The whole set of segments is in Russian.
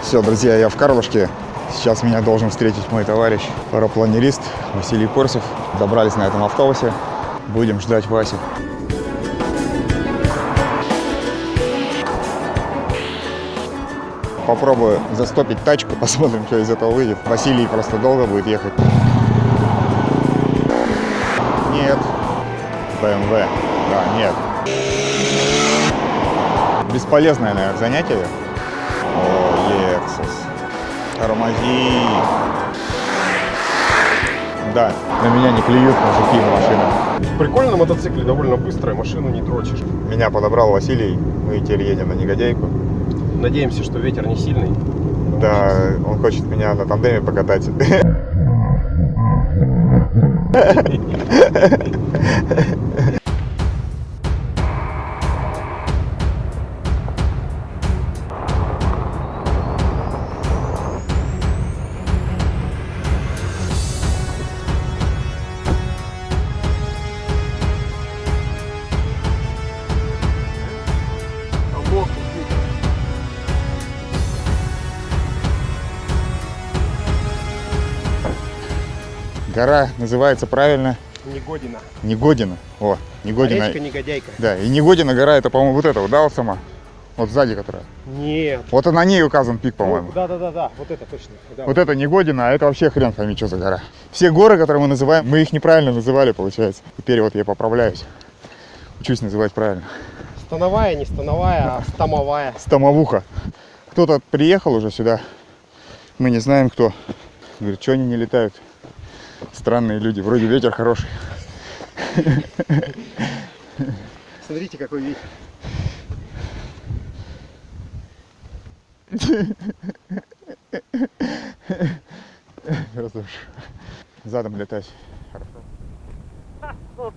Все, друзья, я в Карлушке. Сейчас меня должен встретить мой товарищ, парапланерист Василий Корсев. Добрались на этом автобусе. Будем ждать Васю. Попробую застопить тачку, посмотрим, что из этого выйдет. Василий просто долго будет ехать. Нет. BMW. Да, нет. Бесполезное, наверное, занятие. О, Lexus. Тормози. Да, на меня не клюют мужики в машинах. Прикольно на мотоцикле, довольно быстро, машину не дрочишь. Меня подобрал Василий, мы теперь едем на негодяйку. Надеемся, что ветер не сильный. Да, он хочет меня на тандеме покатать. Гора называется правильно Негодина. Негодина. О, Негодина. Речка Негодяйка. Да, и Негодина гора, это, по-моему, вот эта вот, да, вот сама? Вот сзади которая. Нет. Вот на ней указан пик, по-моему. Да, вот это точно. Да. Вот это Негодина, а это вообще хрен пойми, что за гора. Все горы, которые мы называем, мы их неправильно называли, получается. Теперь вот я поправляюсь. Учусь называть правильно. Становая, не становая, а стомовая. Стомовуха. Кто-то приехал уже сюда, мы не знаем кто. Говорит, что они не летают? Странные люди, вроде ветер хороший. Смотрите, какой ветер. Задом летать. Хорошо.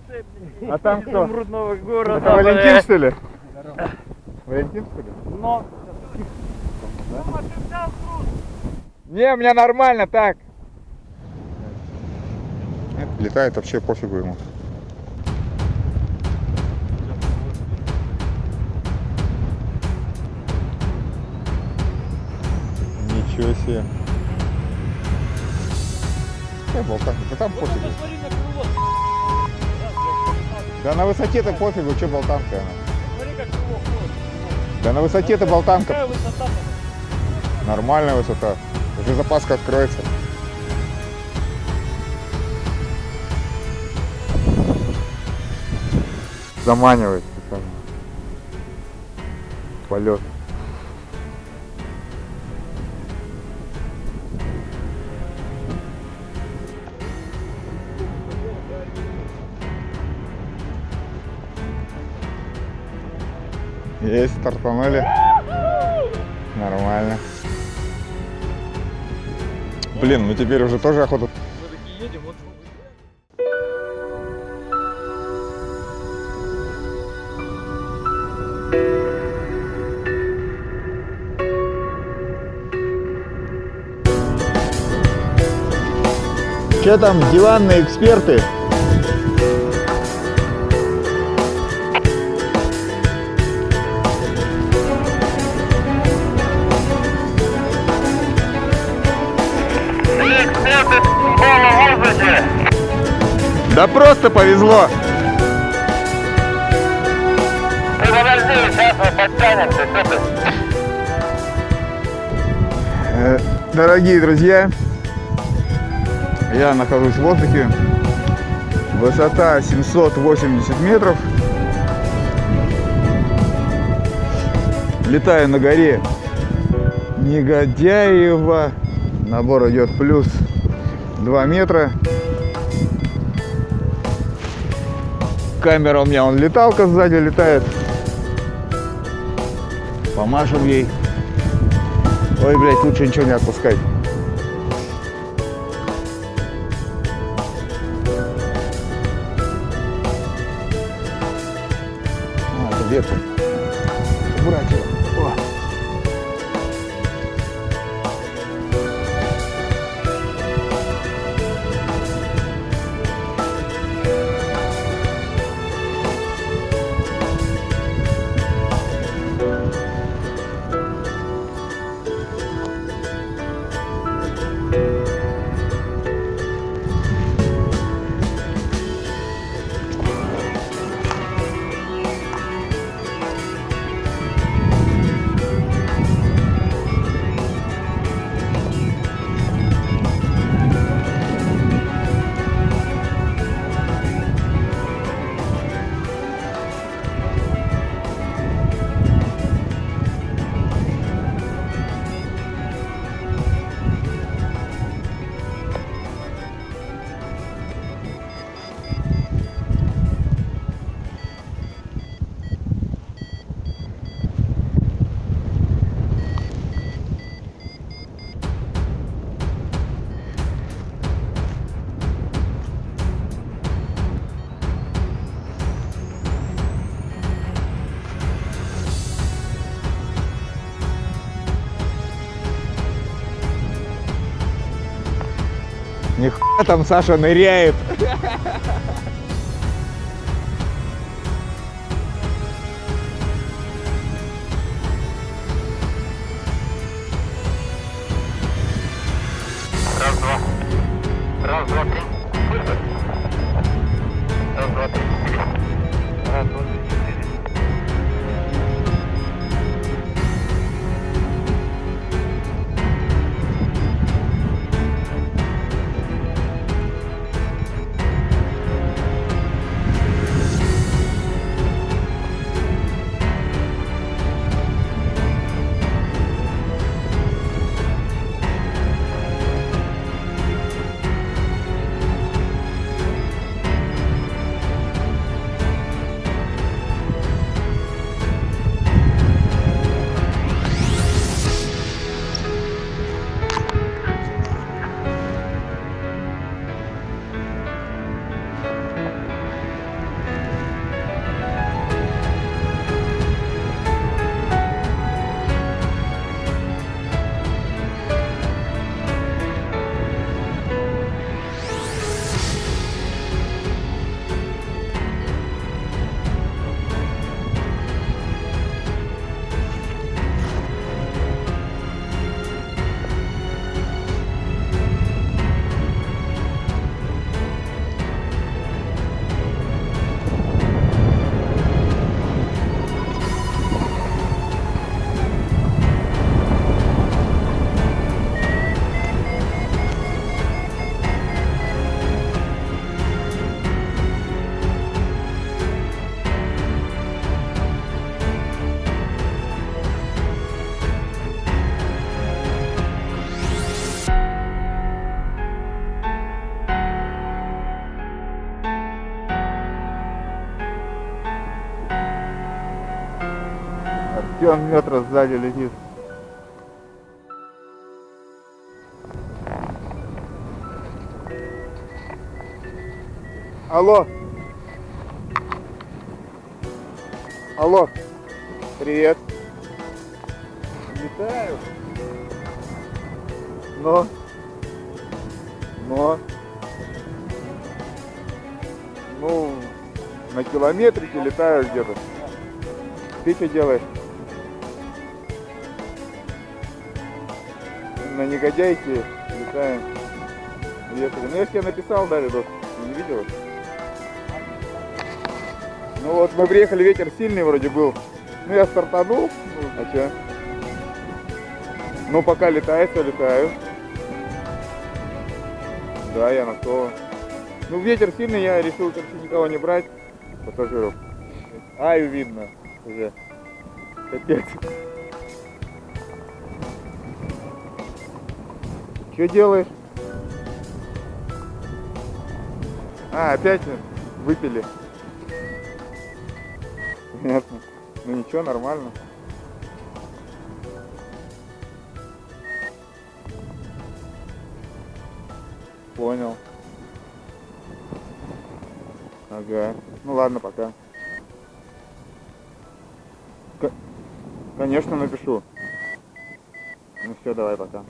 А там кто? Изумрудного города. Это Валентин, что ли? Валентин, что ли? Но. Не, у меня нормально так. Летает вообще пофигу ему. Ничего себе. Болтанка, да там пофигу. Да на высоте-то пофигу, что болтанка она. Смотри, как крыло ходит. Да на высоте-то болтанка. Какая высота? Нормальная высота. Уже запаска откроется. Заманивает специально. Полет. Есть, стартанули. Нормально. Блин, ну теперь уже тоже охота. Мы такие едем, вот. Че там, диванные эксперты? Да просто повезло. Ты подожди, сейчас мы подтянемся, что ты? Дорогие друзья, я нахожусь в воздухе. Высота 780 метров. Летаю на горе Негодяева. Набор идет плюс 2 метра. Камера у меня, леталка сзади летает. Помашем ей. Ой, блядь, лучше ничего не отпускать. Это ветка. Убрать ее. О. Нихуя там Саша ныряет. Раз, два. Раз, два, три. Слышно? Раз, два, три, четыре. Раз, два, три, четыре. Артем метра сзади летит. Алло. Алло. Привет. Летаю. Но. Ну, на километрике летаю где-то. Ты что делаешь? На негодяйке летаем. Ехали. Ну я же тебе написал, да, видос? Не видел? Ну вот мы приехали, ветер сильный вроде был. Ну я стартанул. Ну, а че? Ну пока летаю, все летаю. Да, я на то. Ну ветер сильный, я решил, короче, никого не брать. Пассажиров. Аю видно уже. Капец. Что делаешь? А, опять выпили. Понятно. Ну ничего, нормально. Понял. Ага. Ну ладно, пока. Конечно, напишу. Ну все, давай, пока.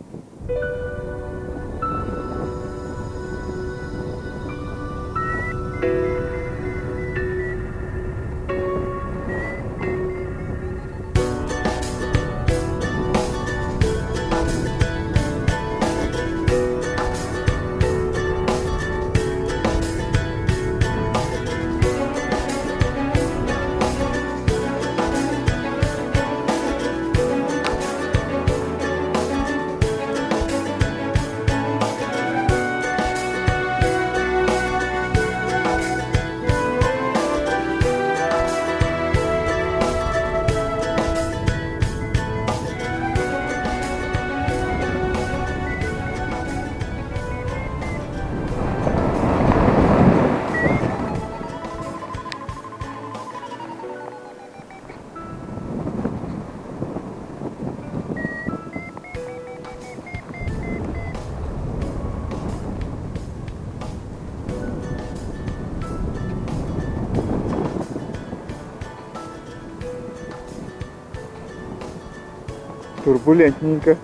Турбулентненько.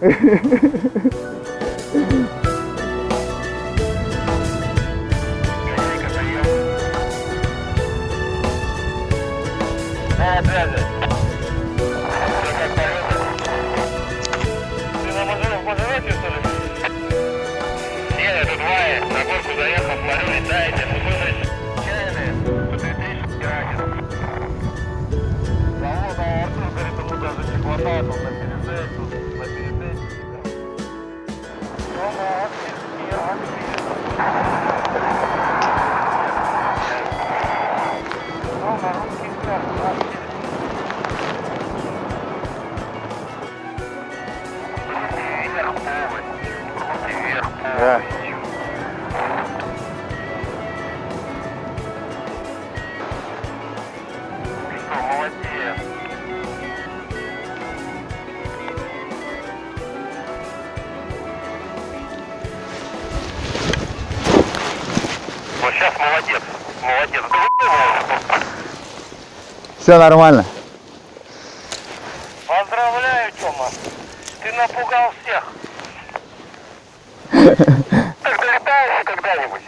На связи. Что, как полеты? Ты на Мазероте, что ли? Нет, это двое. На горку заехал, смотрю, летаете. Слушай, чайные. Тут электрический ранен. Завода Артур, говорит, ему даже не хватает, он на пересадке, тут на пересадке. Да. Молодец. Вот сейчас молодец. Молодец. Все нормально. Поздравляю, Тёма. Ты напугал всех. Так долетаешь когда-нибудь?